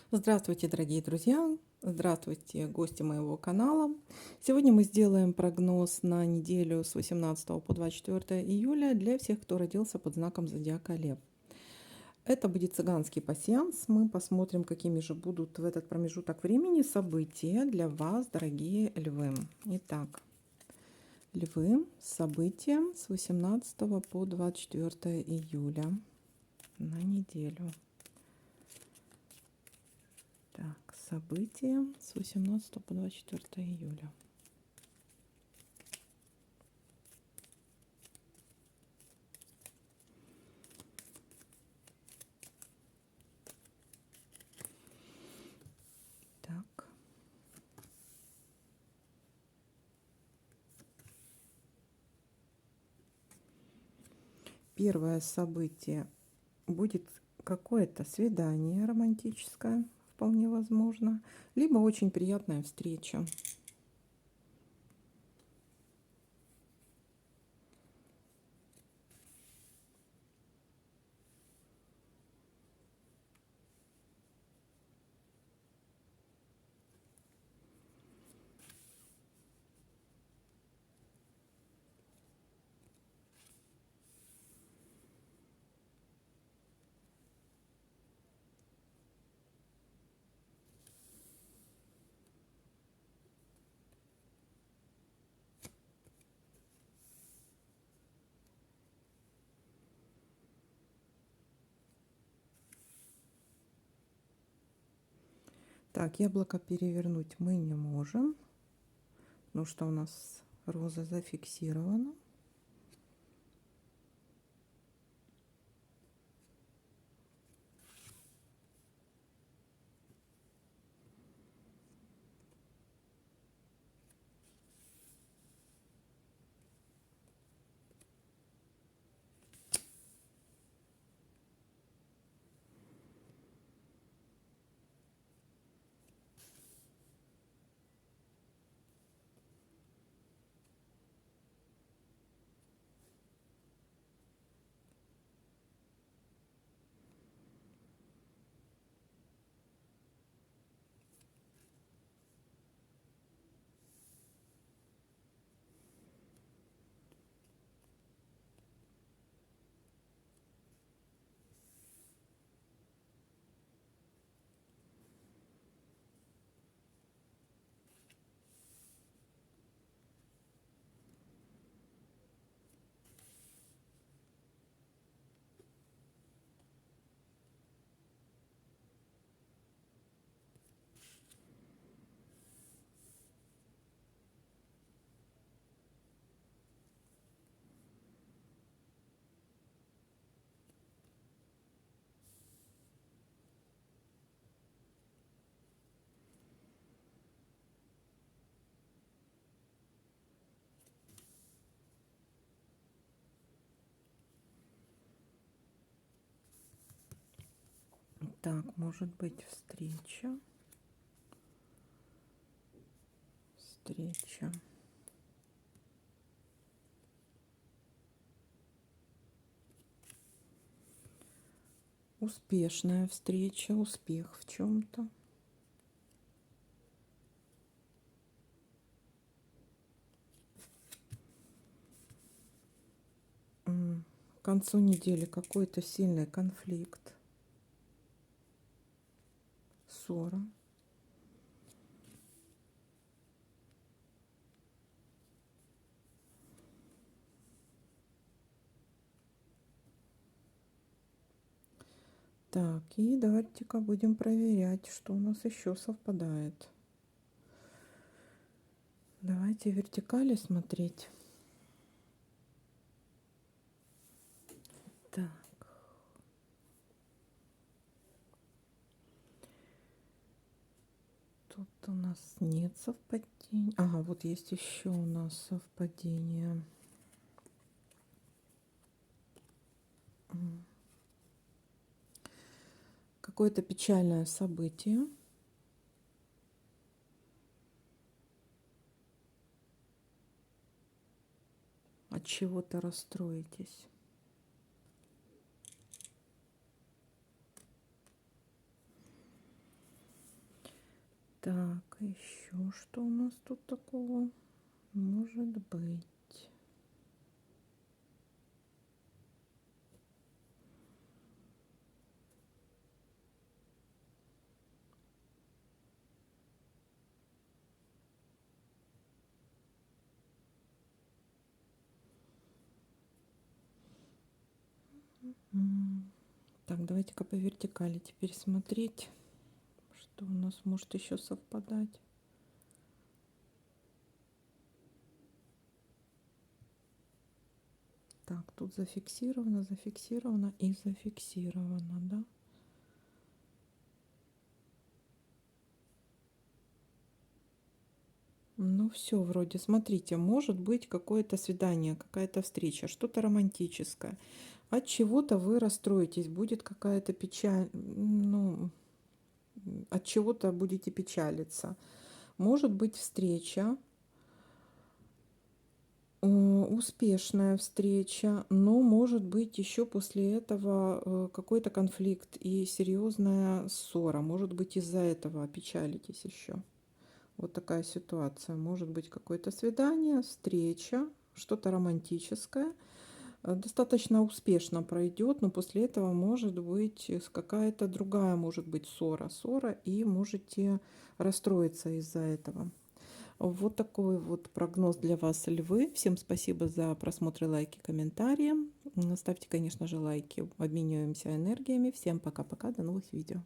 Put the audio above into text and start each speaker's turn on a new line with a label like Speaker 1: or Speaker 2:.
Speaker 1: Здравствуйте, дорогие друзья! Здравствуйте, гости моего канала! Сегодня мы сделаем прогноз на неделю с 18 по 24 июля для всех, кто родился под знаком зодиака Лев. Это будет цыганский пасьянс. Мы посмотрим, какими же будут в этот промежуток времени события для вас, дорогие львы. Итак, львы, события с 18 по 24 июля на неделю. Так, события с 18 по 24 июля. Так. Первое событие будет какое-то свидание романтическое, вполне возможно, либо очень приятная встреча. Так, яблоко перевернуть мы не можем, потому что у нас роза зафиксирована. Так, может быть встреча. Встреча. Успешная встреча, успех в чем-то. К концу недели какой-то сильный конфликт, ссора. Так, и давайте-ка будем проверять, что у нас еще совпадает. Давайте вертикали смотреть. Так. Тут у нас нет совпадений. Ага, вот есть еще у нас совпадение. Какое-то печальное событие. От чего-то расстроитесь. Так, еще что у нас тут такого может быть? Так, давайте-ка по вертикали теперь смотреть, что у нас может еще совпадать. Так, тут зафиксировано, зафиксировано и зафиксировано, да? Ну все, вроде, смотрите, может быть какое-то свидание, какая-то встреча, что-то романтическое. От чего-то вы расстроитесь, будет какая-то печаль, ну, от чего-то будете печалиться. Может быть встреча, успешная встреча, но может быть еще после этого какой-то конфликт и серьезная ссора. Может быть из-за этого опечалитесь еще. Вот такая ситуация. Может быть какое-то свидание, встреча, что-то романтическое. Достаточно успешно пройдет, но после этого может быть какая-то другая, может быть ссора, и можете расстроиться из-за этого. Вот такой вот прогноз для вас, львы. Всем спасибо за просмотры, лайки, комментарии. Ставьте, конечно же, лайки. Обмениваемся энергиями. Всем пока-пока. До новых видео.